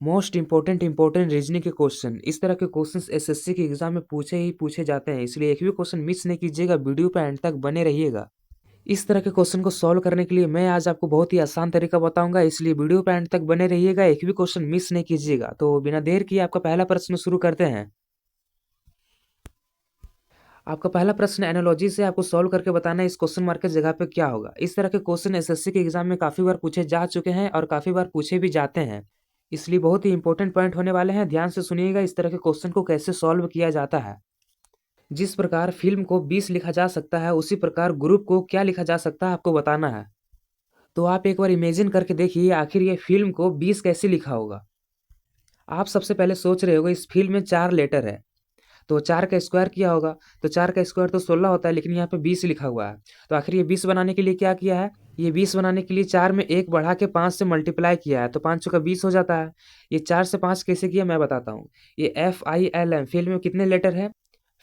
Most important reasoning के question, इस तरह के क्वेश्चंस एसएससी के एग्जाम में पूछे ही पूछे जाते हैं, इसलिए एक भी क्वेश्चन मिस नहीं कीजिएगा, वीडियो पे एंड तक बने रहिएगा। इस तरह के क्वेश्चन को सॉल्व करने के लिए मैं आज आपको बहुत ही आसान तरीका बताऊंगा, इसलिए वीडियो पे एंड तक बने रहिएगा, एक भी क्वेश्चन मिस नहीं कीजिएगा। तो बिना देर किए आपका पहला प्रश्न शुरू करते हैं। आपका पहला प्रश्न एनालॉजी से आपको सॉल्व करके बताना है इस क्वेश्चन मार्क की जगह पे क्या होगा। इस तरह के क्वेश्चन एसएससी के एग्जाम में काफी बार पूछे जा चुके हैं और काफी बार पूछे भी जाते हैं, इसलिए बहुत ही इंपॉर्टेंट पॉइंट होने वाले हैं। ध्यान से सुनिएगा इस तरह के क्वेश्चन को कैसे सॉल्व किया जाता है। जिस प्रकार फिल्म को 20 लिखा जा सकता है, उसी प्रकार ग्रुप को क्या लिखा जा सकता है आपको बताना है। तो आप एक बार इमेजिन करके देखिए आखिर ये फिल्म को 20 कैसे लिखा होगा। आप सबसे पहले सोच रहे होगे इस फिल्म में 4 लेटर है, तो 4 का स्क्वायर किया होगा, तो 4 का स्क्वायर तो 16 होता है, लेकिन यहाँ पे 20 लिखा हुआ है। तो आखिर ये 20 बनाने के लिए क्या किया है, ये 20 बनाने के लिए 4 में 1 बढ़ा के 5 से मल्टीप्लाई किया है, तो 5 चौका 20 हो जाता है। ये 4 से 5 कैसे किया मैं बताता हूँ। ये FILM फिल्म में कितने लेटर है,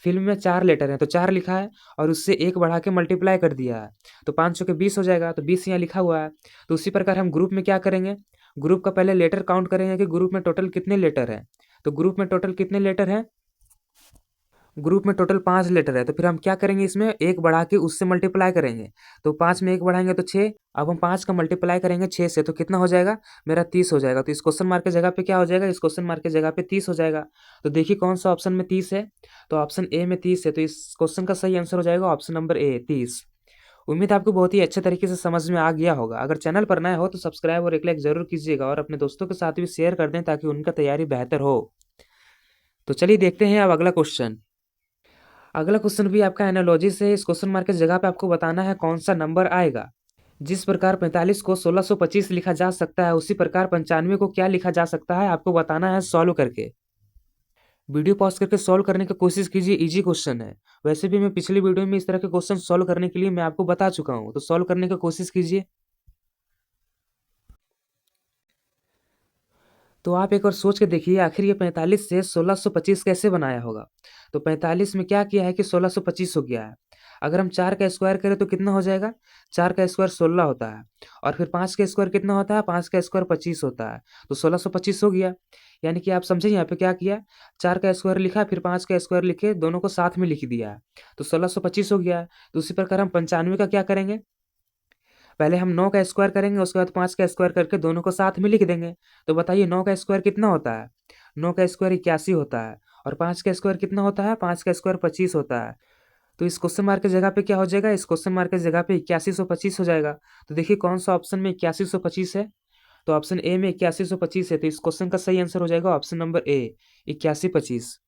फिल्म में 4 लेटर हैं, तो 4 लिखा है और उससे 1 बढ़ा के मल्टीप्लाई कर दिया है, तो 5 चौके 20 हो जाएगा, तो 20 यहाँ लिखा हुआ है। तो उसी प्रकार हम ग्रुप में क्या करेंगे, ग्रुप का पहले लेटर काउंट करेंगे कि ग्रुप में टोटल कितने लेटर हैं। तो ग्रुप में टोटल कितने लेटर हैं, ग्रुप में टोटल 5 लेटर है, तो फिर हम क्या करेंगे इसमें 1 बढ़ा के उससे मल्टीप्लाई करेंगे, तो 5 में 1 बढ़ाएंगे तो 6। अब हम 5 का मल्टीप्लाई करेंगे 6 से, तो कितना हो जाएगा मेरा 30 हो जाएगा। तो इस क्वेश्चन मार्क की जगह पे क्या हो जाएगा, इस क्वेश्चन मार्क की जगह पे 30 हो जाएगा। तो देखिए कौन सा ऑप्शन में 30 है, तो ऑप्शन ए में 30 है, तो इस क्वेश्चन का सही आंसर हो जाएगा ऑप्शन नंबर ए 30। उम्मीद है आपको बहुत ही अच्छे तरीके से समझ में आ गया होगा। अगर चैनल पर नए हो तो सब्सक्राइब और एक लाइक जरूर कीजिएगा और अपने दोस्तों के साथ भी शेयर कर दें ताकि उनका तैयारी बेहतर हो। तो चलिए देखते हैं अब अगला क्वेश्चन। अगला क्वेश्चन भी आपका एनालॉजी से है। इस क्वेश्चन मार्क की जगह पे आपको बताना है कौन सा नंबर आएगा। जिस प्रकार 45 को 1625 लिखा जा सकता है, उसी प्रकार 95 को क्या लिखा जा सकता है आपको बताना है सॉल्व करके। वीडियो पॉज करके सॉल्व करने की कोशिश कीजिए, इजी क्वेश्चन है। वैसे भी मैं पिछली वीडियो में इस तरह के क्वेश्चन सॉल्व करने के लिए मैं आपको बता चुका हूँ, तो सॉल्व करने की कोशिश कीजिए। तो आप एक बार सोच के देखिए आखिर ये 45 से 1625 कैसे बनाया होगा। तो 45 में क्या किया है कि 1625 हो गया है। अगर हम 4 का स्क्वायर करें तो कितना हो जाएगा, 4 का स्क्वायर 16 होता है, और फिर 5 का स्क्वायर कितना होता है, 5 का स्क्वायर 25 होता है, तो 1625 हो गया। यानी कि आप समझे यहाँ पे क्या किया, 4 का स्क्वायर लिखा फिर 5 का स्क्वायर लिखे, दोनों को साथ में लिख दिया है, तो 1625 हो गया है। तो उसी प्रकार हम 95 का क्या करेंगे, पहले हम 9 का स्क्वायर करेंगे, उसके बाद 5 का स्क्वायर करके दोनों को साथ में लिख देंगे। तो बताइए 9 का स्क्वायर कितना होता है, 9 का स्क्वायर 81 होता है, और 5 का स्क्वायर कितना होता है, 5 का स्क्वायर 25 होता है। तो इस क्वेश्चन मार्क की जगह पे क्या हो जाएगा, इस क्वेश्चन मार्क की जगह पे 8125 हो जाएगा। तो देखिए कौन सा ऑप्शन में 8125 है, तो ऑप्शन ए में 8125 है, तो इस क्वेश्चन का सही आंसर हो जाएगा ऑप्शन नंबर ए 8125।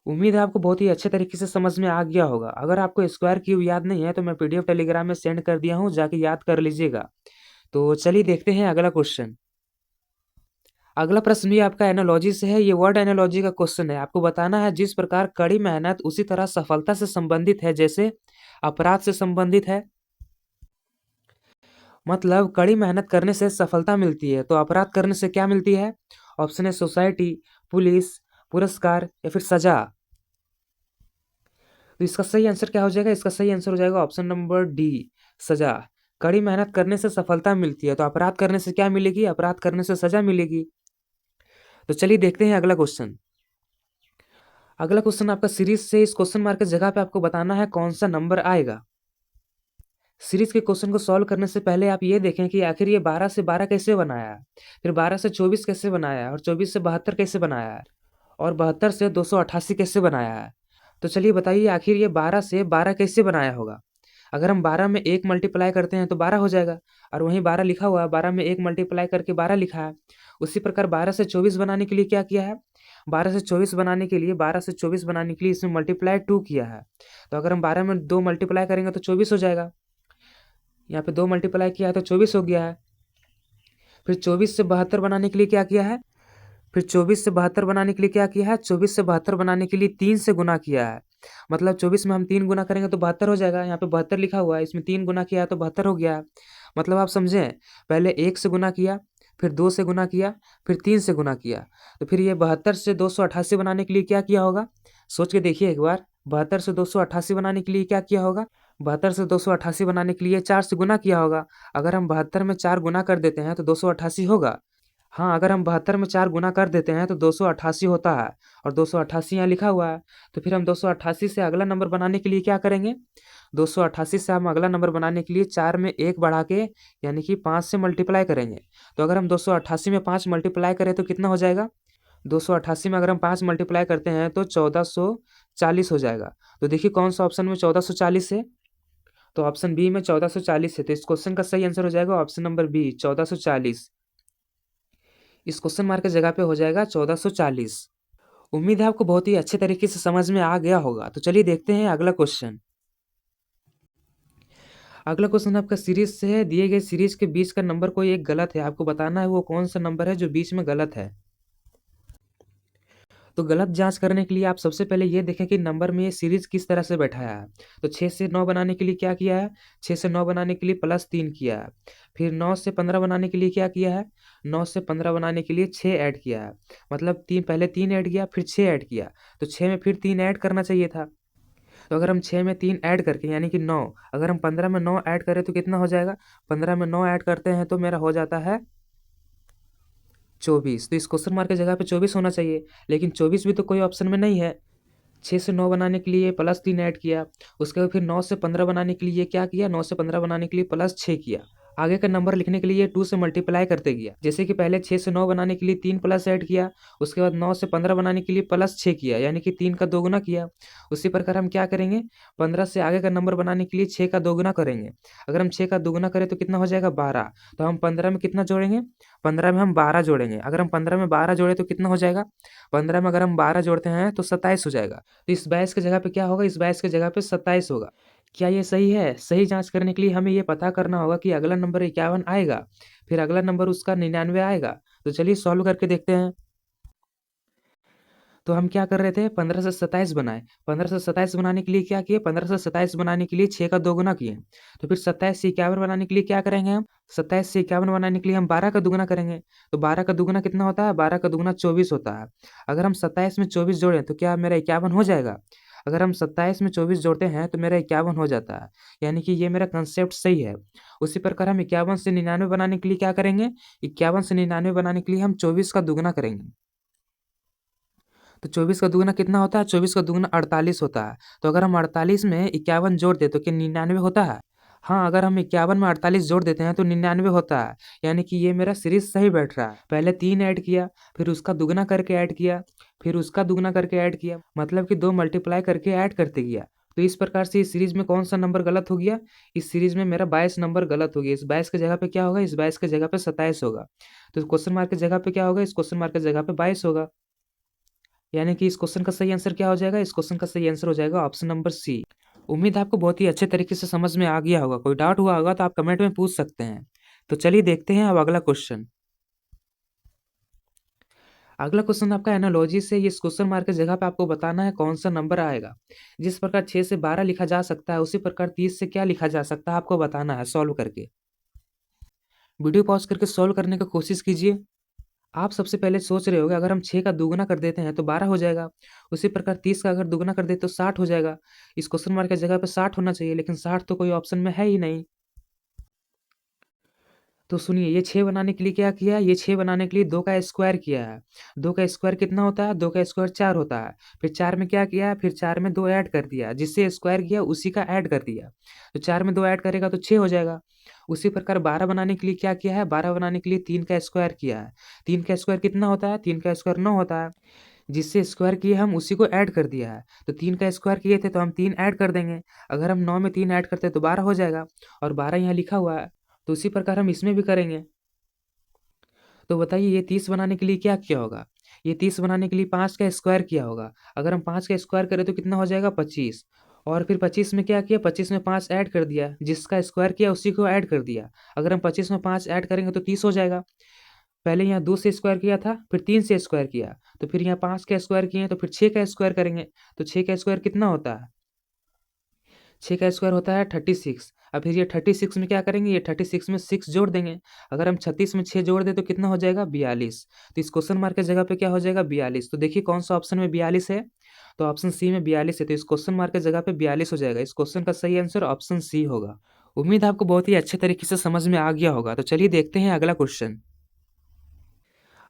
उम्मीद है आपको बहुत ही अच्छे तरीके से समझ में आ गया होगा। अगर आपको स्क्वायर क्यूब याद नहीं है तो मैं पीडीएफ टेलीग्राम में सेंड कर दिया हूँ, जाके याद कर लीजिएगा। तो चलिए देखते हैं अगला क्वेश्चन। अगला प्रश्न भी आपका एनालॉजी से है। ये वर्ड एनालॉजी का क्वेश्चन है। आपको बताना है जिस प्रकार कड़ी मेहनत उसी तरह सफलता से संबंधित है जैसे अपराध से संबंधित है। मतलब कड़ी मेहनत करने से सफलता मिलती है, तो अपराध करने से क्या मिलती है। ऑप्शन है सोसाइटी, पुलिस, पुरस्कार या फिर सजा। तो इसका सही आंसर क्या हो जाएगा, इसका सही आंसर हो जाएगा ऑप्शन नंबर डी सजा। कड़ी मेहनत करने से सफलता मिलती है, तो अपराध करने से क्या मिलेगी, अपराध करने से सजा मिलेगी। तो चलिए देखते हैं अगला क्वेश्चन। अगला क्वेश्चन आपका सीरीज से, इस क्वेश्चन मार्क की जगह पे आपको बताना है कौन सा नंबर आएगा। सीरीज के क्वेश्चन को सॉल्व करने से पहले आप ये देखें कि आखिर ये 12 से 12 कैसे बनाया है, फिर 12 से 24 कैसे बनाया है, और 24 से 72 कैसे बनाया है, और 72 से 288 कैसे बनाया है। तो चलिए बताइए आखिर ये 12 से 12 कैसे बनाया होगा। अगर हम 12 में 1 मल्टीप्लाई करते हैं तो 12 हो जाएगा, और वहीं 12 लिखा हुआ है, 12 में 1 मल्टीप्लाई करके 12 लिखा है। उसी प्रकार 12 से 24 बनाने के लिए क्या किया है, 12 से 24 बनाने के लिए 12 से 24 बनाने के लिए इसमें मल्टीप्लाई 2 किया है। तो अगर हम 12 में 2 मल्टीप्लाई करेंगे तो 24 हो जाएगा। यहाँ पे 2 मल्टीप्लाई किया है तो 24 हो गया है। फिर 24 से 72 बनाने के लिए क्या किया है, फिर 24 से 72 बनाने के लिए क्या किया है, 24 से 72 बनाने के लिए 3 से गुना किया है। मतलब 24 में हम 3 गुना करेंगे तो 72 हो जाएगा। यहाँ पे 72 लिखा हुआ है, इसमें 3 गुना किया है तो 72 हो गया है। मतलब आप समझें, पहले 1 से गुना किया, फिर 2 से गुना किया, फिर 3 से गुना किया। तो फिर ये 72 से 288 बनाने के लिए क्या किया होगा, सोच के देखिए एक बार। 72 से 288 बनाने के लिए क्या किया होगा, 72 से 288 बनाने के लिए 4 से गुना किया होगा। अगर हम 72 में 4 गुना कर देते हैं तो 288 होगा। हाँ, अगर हम 72 में 4 गुना कर देते हैं तो 288 होता है और 288 यहाँ लिखा हुआ है। तो फिर हम 288 से अगला नंबर बनाने के लिए क्या करेंगे? 288 से हम अगला नंबर बनाने के लिए 4 में 1 बढ़ा के यानी कि 5 से मल्टीप्लाई करेंगे। तो अगर हम 288 में 5 मल्टीप्लाई करें तो कितना हो जाएगा? 288 में अगर हम 5 मल्टीप्लाई करते हैं तो 1440 हो जाएगा। तो देखिए कौन सा ऑप्शन में 1440 है? तो ऑप्शन बी में 1440 है। तो इस क्वेश्चन का सही आंसर हो जाएगा ऑप्शन नंबर बी 1440। इस क्वेश्चन मार्क की जगह पे हो जाएगा 1440। उम्मीद है आपको बहुत ही अच्छे तरीके से समझ में आ गया होगा। तो चलिए देखते हैं अगला क्वेश्चन। अगला क्वेश्चन आपका सीरीज से है। दिए गए सीरीज के बीच का नंबर कोई एक गलत है, आपको बताना है वो कौन सा नंबर है जो बीच में गलत है। तो गलत जांच करने के लिए आप सबसे पहले ये देखें कि नंबर में ये सीरीज किस तरह से बैठाया है। तो 6 से 9 बनाने के लिए क्या किया है? 6 से 9 बनाने के लिए +3 किया है। फिर 9 से 15 बनाने के लिए क्या किया है? 9 से 15 बनाने के लिए 6 ऐड किया है। मतलब पहले 3 ऐड किया फिर 6 ऐड किया। तो 6 में फिर 3 ऐड करना चाहिए था। तो अगर हम 6 में 3 ऐड करके यानी कि 9, अगर हम 15 में 9 ऐड करें तो कितना हो जाएगा? 15 में 9 ऐड करते हैं तो मेरा हो जाता है 24। तो इस क्वेश्चन मार्क की जगह पे 24 होना चाहिए, लेकिन 24 भी तो कोई ऑप्शन में नहीं है। 6 से 9 बनाने के लिए +3 ऐड किया, उसके बाद फिर 9 से 15 बनाने के लिए क्या किया? 9 से 15 बनाने के लिए +6 किया। आगे का नंबर लिखने के लिए 2 से मल्टीप्लाई करते गया। जैसे कि पहले 6 से 9 बनाने के लिए 3 प्लस ऐड किया, उसके बाद 9 से 15 बनाने के लिए +6 किया, यानी कि 3 का दोगुना किया। उसी प्रकार हम क्या करेंगे? 15 से आगे का नंबर बनाने के लिए 6 का दोगुना करेंगे। अगर हम 6 का दोगुना करें तो कितना हो जाएगा? 12। तो हम 15 में कितना जोड़ेंगे? 15 में हम 12 जोड़ेंगे। अगर हम 15 में 12 जोड़े तो कितना हो जाएगा? 15 में अगर हम 12 जोड़ते हैं तो 27 हो जाएगा। तो इस 22 की जगह पे क्या होगा? इस 22 की जगह पे 27 होगा। क्या ये सही है? सही जाँच करने के लिए हमें ये पता करना होगा कि अगला नंबर 51 आएगा, फिर अगला नंबर उसका 99 आएगा। तो चलिए सॉल्व करके देखते हैं। तो हम क्या कर रहे थे? 15 से 27 बनाए। 15 से 27 बनाने के लिए क्या किए? 15 से 27 बनाने के लिए 6 का दोगुना किए। तो फिर 27 से 51 बनाने के लिए क्या करेंगे हम? 27 से 51 बनाने के लिए हम 12 का दुगुना करेंगे। तो 12 का दुगुना कितना होता है? 12 का दुगुना 24 होता है। अगर हम 27 में 24 जोड़ें तो क्या मेरा 51 हो जाएगा? अगर हम 27 में 24 जोड़ते हैं तो मेरा 51 हो जाता है। यानी कि ये मेरा कांसेप्ट सही है। उसी प्रकार हम 51 से 99 बनाने के लिए क्या करेंगे? 51 से 99 बनाने के लिए हम 24 का दुगुना करेंगे। तो 24 का दुगुना कितना होता है? 24 का दुगुना 48 होता है। तो अगर हम 48 में 51 जोड़ दें तो क्या 99 होता है? हाँ, अगर हम 51 में 48 जोड़ देते हैं तो 99 होता है। यानी कि ये मेरा सीरीज सही बैठ रहा है। पहले 3 ऐड किया, फिर उसका दुगुना करके ऐड किया, फिर उसका दुगुना करके ऐड किया, मतलब कि 2 मल्टीप्लाई करके ऐड करते गया। तो इस प्रकार से इस सीरीज में कौन सा नंबर गलत हो गया? इस सीरीज में मेरा 22 नंबर गलत हो गया। इस 22 की जगह पे क्या होगा? इस 22 की जगह पे 27 होगा। तो क्वेश्चन मार्क की जगह पे क्या होगा? इस क्वेश्चन मार्क की जगह पे 22 होगा। यानी कि इस क्वेश्चन का सही आंसर क्या हो जाएगा? इस क्वेश्चन का सही आंसर हो जाएगा ऑप्शन नंबर सी। उम्मीद है आपको बहुत ही अच्छे तरीके से समझ में आ गया होगा। कोई डाउट हुआ होगा तो आप कमेंट में पूछ सकते हैं। तो चलिए देखते हैं अब अगला क्वेश्चन। अगला क्वेश्चन आपका एनालॉजी से। ये इस क्वेश्चन मार्क की जगह पे आपको बताना है कौन सा नंबर आएगा। जिस प्रकार 6 से 12 लिखा जा सकता है उसी प्रकार 30 से क्या लिखा जा सकता है आपको बताना है सॉल्व करके। वीडियो पॉज करके सॉल्व करने की कोशिश कीजिए। आप सबसे पहले सोच रहे होगे अगर हम 6 का दुगुना कर देते हैं तो 12 हो जाएगा। उसी प्रकार 30 का अगर दुगुना कर दें तो 60 हो जाएगा। इस क्वेश्चन मार्क की जगह पे 60 होना चाहिए, लेकिन 60 तो कोई ऑप्शन में है ही नहीं। तो सुनिए, ये 6 बनाने के लिए क्या किया है? ये 6 बनाने के लिए 2 का स्क्वायर किया है। 2 का स्क्वायर कितना होता है? 2 का स्क्वायर 4 होता है। फिर 4 में क्या किया है? फिर 4 में 2 ऐड कर दिया, जिससे स्क्वायर किया उसी का ऐड कर दिया। तो 4 में 2 ऐड करेगा तो 6 हो जाएगा। उसी प्रकार 12 बनाने के लिए क्या किया है? 12 बनाने के लिए 3 का स्क्वायर किया है। 3 का स्क्वायर कितना होता है? 3 का स्क्वायर 9 होता है। जिससे स्क्वायर किए हम उसी को ऐड कर दिया है। तो 3 का स्क्वायर किए थे तो हम 3 ऐड कर देंगे। अगर हम 9 में 3 ऐड करते हैं तो 12 हो जाएगा, और 12 यहाँ लिखा हुआ है। तो उसी प्रकार हम इसमें भी करेंगे। तो बताइए ये 30 बनाने के लिए क्या किया होगा? ये 30 बनाने के लिए 5 का स्क्वायर किया होगा। अगर हम 5 का स्क्वायर करें तो कितना हो जाएगा? 25। और फिर 25 में क्या किया? 25 में 5 ऐड कर दिया, जिसका स्क्वायर किया उसी को ऐड कर दिया। अगर हम 25 में 5 ऐड करेंगे तो 30 हो जाएगा। पहले यहाँ 2 से स्क्वायर किया था, फिर 3 से स्क्वायर किया, तो फिर यहाँ 5 का स्क्वायर किए तो फिर 6 का स्क्वायर करेंगे। तो 6 का स्क्वायर कितना होता है? 6 का स्क्वायर होता है 36। अब फिर ये 36 में क्या करेंगे? ये 36 में 6 जोड़ देंगे। अगर हम 36 में 6 जोड़ दें तो कितना हो जाएगा? 42। तो इस क्वेश्चन मार्क की जगह पे क्या हो जाएगा? 42। तो देखिए कौन सा ऑप्शन में 42 है? तो ऑप्शन सी में 42 है। तो इस क्वेश्चन मार्क की जगह पे 42 हो जाएगा। इस क्वेश्चन का सही आंसर ऑप्शन सी होगा। उम्मीद है आपको बहुत ही अच्छे तरीके से समझ में आ गया होगा। तो चलिए देखते हैं अगला क्वेश्चन।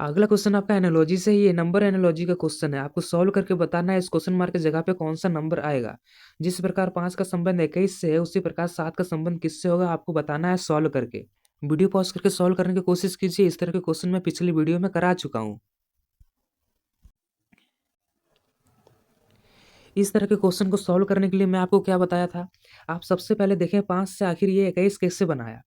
अगला क्वेश्चन आपका एनालॉजी से ही है, नंबर एनालॉजी का क्वेश्चन है। आपको सॉल्व करके बताना है इस क्वेश्चन मार्क की जगह पे कौन सा नंबर आएगा। जिस प्रकार 5 का संबंध 21 से है, उसी प्रकार 7 का संबंध किससे होगा आपको बताना है सॉल्व करके। वीडियो पॉज करके सॉल्व करने की कोशिश कीजिए। इस तरह के क्वेश्चन मैं पिछली वीडियो में करा चुका हूँ। इस तरह के क्वेश्चन को सॉल्व करने के लिए मैं आपको क्या बताया था, आप सबसे पहले देखें 5 से आखिर ये 21 कैसे बनाया।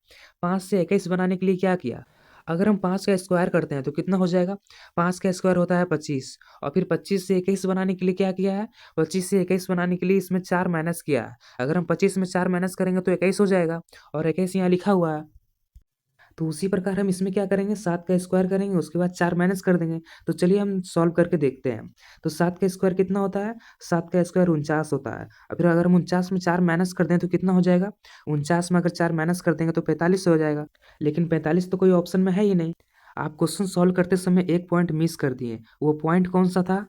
5 से 21 बनाने के लिए क्या किया, अगर हम 5 का स्क्वायर करते हैं तो कितना हो जाएगा, 5 का स्क्वायर होता है 25, और फिर 25 से 21 बनाने के लिए क्या किया है, 25 से 21 बनाने के लिए इसमें 4 माइनस किया है। अगर हम 25 में 4 माइनस करेंगे तो 21 हो जाएगा, और 21 यहाँ लिखा हुआ है। तो उसी प्रकार हम इसमें क्या करेंगे, 7 का स्क्वायर करेंगे, उसके बाद 4 माइनस कर देंगे। तो चलिए हम सॉल्व करके देखते हैं। तो 7 का स्क्वायर कितना होता है, 7 का स्क्वायर 49 होता है। और फिर अगर हम 49 में 4 माइनस कर दें तो कितना हो जाएगा, 49 में अगर 4 माइनस कर देंगे तो 45 हो जाएगा। लेकिन 45 तो कोई ऑप्शन में है ही नहीं। आप क्वेश्चन सॉल्व करते समय एक पॉइंट मिस कर दिए। वो पॉइंट कौन सा था,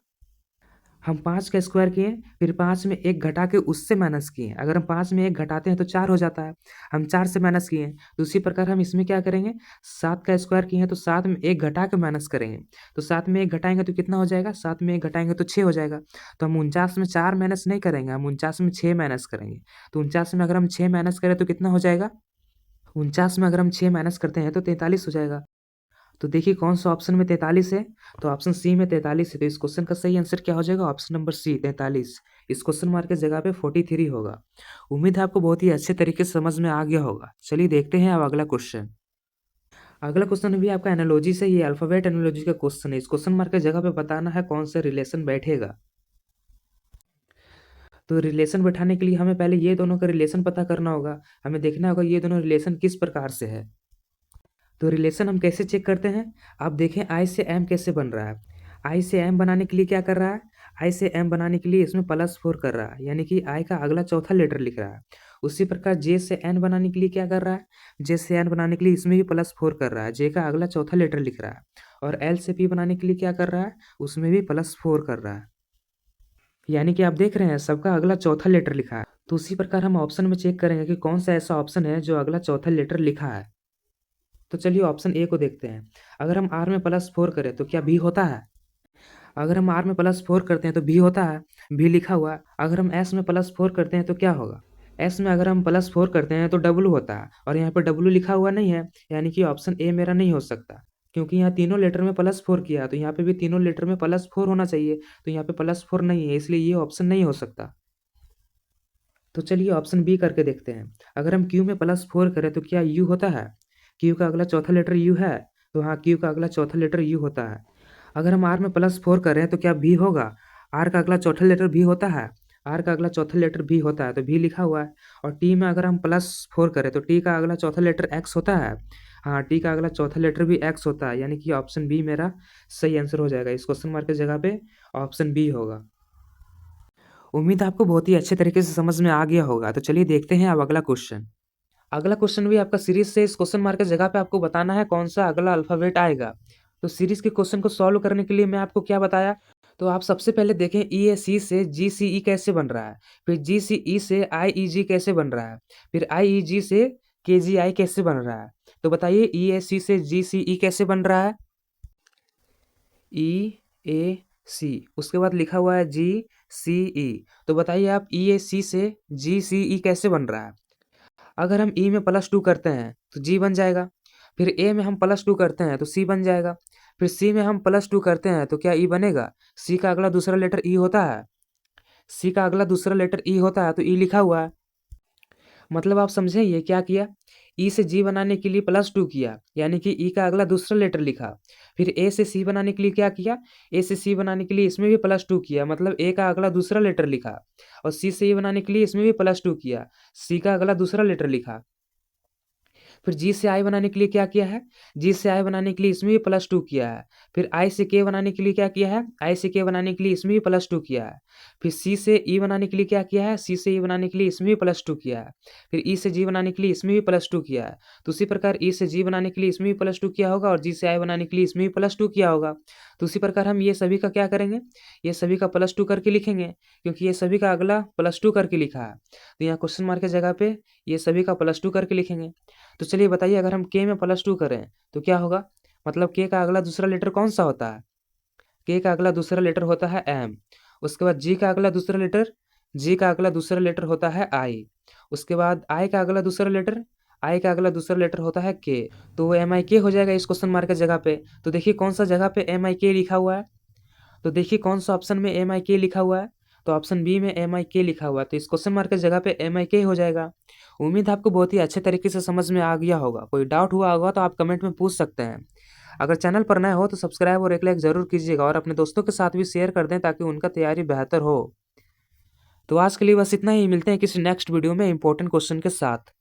हम 5 का स्क्वायर किए, फिर 5 में 1 घटा के उससे माइनस किए। अगर हम 5 में 1 घटाते हैं तो 4 हो जाता है, हम 4 से माइनस किए। तो उसी प्रकार हम इसमें क्या करेंगे, 7 का स्क्वायर किए हैं तो 7 में 1 घटा के माइनस करेंगे। तो 7 में 1 घटाएंगे तो कितना हो जाएगा, 7 में 1 घटाएंगे तो 6 हो जाएगा। तो हम 49 में 4 माइनस नहीं करेंगे, हम 49 में 6 माइनस करेंगे। तो 49 में अगर हम 6 माइनस करें तो कितना हो जाएगा, 49 में अगर हम 6 माइनस करते हैं तो 43 हो जाएगा। तो देखिए कौन सा ऑप्शन में 43 है, तो ऑप्शन सी में 43 है। तो इस क्वेश्चन का सही आंसर क्या हो जाएगा, ऑप्शन नंबर सी 43। इस क्वेश्चन मार्क की जगह पे 43 होगा। उम्मीद है आपको बहुत ही अच्छे तरीके से समझ में आ गया होगा। चलिए देखते हैं अब अगला क्वेश्चन। अगला क्वेश्चन भी आपका एनालॉजी से, ये अल्फाबेट एनालॉजी का क्वेश्चन है। इस क्वेश्चन मार्क की जगह पे बताना है कौन सा रिलेशन बैठेगा। तो रिलेशन बैठाने के लिए हमें पहले ये दोनों का रिलेशन पता करना होगा। हमें देखना होगा ये दोनों रिलेशन किस प्रकार से है। तो रिलेशन हम कैसे चेक करते हैं, आप देखें आई से एम कैसे बन रहा है। आई से एम बनाने के लिए क्या कर रहा है, आई से एम बनाने के लिए इसमें +4 कर रहा है, यानी कि आई का अगला चौथा लेटर लिख रहा है। उसी प्रकार जे से एन बनाने के लिए क्या कर रहा है, जे से एन बनाने के लिए इसमें भी +4 कर रहा है, जे का अगला चौथा लेटर लिख रहा है। और एल से पी बनाने के लिए क्या कर रहा है, उसमें भी +4 कर रहा है। यानी कि आप देख रहे हैं सबका अगला चौथा लेटर लिखा है। तो उसी प्रकार हम ऑप्शन में चेक करेंगे कि कौन सा ऐसा ऑप्शन है जो अगला चौथा लेटर लिखा है। तो चलिए ऑप्शन ए को देखते हैं। अगर हम आर में +4 करें तो क्या बी होता है, अगर हम आर में +4 करते हैं तो बी होता है, बी लिखा हुआ है। अगर हम एस में +4 करते हैं तो क्या होगा, एस में अगर हम +4 करते हैं तो डब्लू होता है, और यहाँ पर डब्लू लिखा हुआ नहीं है, यानी कि ऑप्शन ए मेरा नहीं हो सकता। क्योंकि यहाँ तीनों लेटर में +4 किया, तो यहाँ पे भी तीनों लेटर में +4 होना चाहिए। तो यहाँ पे +4 नहीं है, इसलिए ये ऑप्शन नहीं हो सकता। तो चलिए ऑप्शन बी करके देखते हैं। अगर हम क्यू में +4 करें तो क्या यू होता है, क्यू का अगला चौथा लेटर यू है, तो हाँ क्यू का अगला चौथा लेटर यू होता है। अगर हम आर में +4 करें तो क्या भी होगा, आर का अगला चौथा लेटर भी होता है, आर का अगला चौथा लेटर भी होता है, तो भी लिखा हुआ है। और टी में अगर हम +4 करें तो टी का अगला चौथा लेटर एक्स होता है, हाँ टी का अगला चौथा लेटर भी एक्स होता है, यानी कि ऑप्शन बी मेरा सही आंसर हो जाएगा। इस क्वेश्चन मार्क की जगह पे ऑप्शन बी होगा। उम्मीद है आपको बहुत ही अच्छे तरीके से समझ में आ गया होगा। तो चलिए देखते हैं अब अगला क्वेश्चन। अगला क्वेश्चन भी आपका सीरीज से, इस क्वेश्चन मार्क की जगह पे आपको बताना है कौन सा अगला अल्फाबेट आएगा। तो सीरीज के क्वेश्चन को सॉल्व करने के लिए मैं आपको क्या बताया, तो आप सबसे पहले देखें ई ए सी से जी सी ई कैसे बन रहा है, फिर जी सी ई से आई ई जी कैसे बन रहा है, फिर आई ई जी से के जी आई कैसे बन रहा है। तो बताइए ई ए सी से जी सी ई कैसे बन रहा है, ई ए सी, उसके बाद लिखा हुआ है जी सी ई। तो बताइए आप ई ए सी से जी सी ई कैसे बन रहा है। अगर हम ई में +2 करते हैं तो जी बन जाएगा, फिर ए में हम +2 करते हैं तो सी बन जाएगा, फिर सी में हम +2 करते हैं तो क्या ई बनेगा, सी का अगला दूसरा लेटर ई होता है, सी का अगला दूसरा लेटर ई होता है, तो ई लिखा हुआ है। मतलब आप समझे ये क्या किया, ई से जी बनाने के लिए +2 किया, यानी कि ई का अगला दूसरा लेटर लिखा। फिर ए से सी बनाने के लिए क्या किया, ए से सी बनाने के लिए इसमें भी +2 किया, मतलब ए का अगला दूसरा लेटर लिखा। और सी से ई बनाने के लिए इसमें भी +2 किया, सी का अगला दूसरा लेटर लिखा। फिर जी से आई बनाने के लिए क्या किया है, जी से आई बनाने के लिए इसमें भी +2 किया है। फिर आई से के बनाने के लिए क्या किया है, आई से के बनाने के लिए इसमें भी +2 किया है। फिर सी से ई बनाने के लिए क्या किया है, सी से ई बनाने के लिए इसमें भी +2 किया है। फिर ई से जी बनाने के लिए इसमें भी +2 किया है। तो उसी प्रकार ई से जी बनाने के लिए इसमें भी +2 किया होगा, और जी से आई बनाने के लिए इसमें भी +2 किया होगा। तो उसी प्रकार हम ये सभी का क्या करेंगे, ये सभी का +2 करके लिखेंगे, क्योंकि ये सभी का अगला +2 करके लिखा है। तो यहाँ क्वेश्चन मार्क की जगह पे ये सभी का +2 करके लिखेंगे। तो चलिए बताइए अगर हम के में +2 करें तो क्या होगा, मतलब के का अगला दूसरा लेटर कौन सा होता है? के का अगला दूसरा लेटर होता है एम। उसके बाद जी का अगला दूसरा लेटर, जी का अगला दूसरा लेटर होता है आई। उसके बाद आई का अगला दूसरा लेटर, आई का अगला दूसरा लेटर होता है के। तो वो एम आई के हो जाएगा इस क्वेश्चन मार्क की जगह पे। तो देखिए कौन सा जगह पे एम आई के लिखा हुआ है। तो देखिए कौन सा ऑप्शन में एम आई के लिखा हुआ है। तो ऑप्शन बी में एम आई के लिखा हुआ है, तो इस क्वेश्चन मार्क की जगह पे एम आई के हो जाएगा। उम्मीद है आपको बहुत ही अच्छे तरीके से समझ में आ गया होगा। कोई डाउट हुआ होगा तो आप कमेंट में पूछ सकते हैं। अगर चैनल पर नए हो तो सब्सक्राइब और एक लाइक जरूर कीजिएगा और अपने दोस्तों के साथ भी शेयर कर दें ताकि उनका तैयारी बेहतर हो। तो आज के लिए बस इतना ही, मिलते हैं किसी नेक्स्ट वीडियो में इंपॉर्टेंट क्वेश्चन के साथ।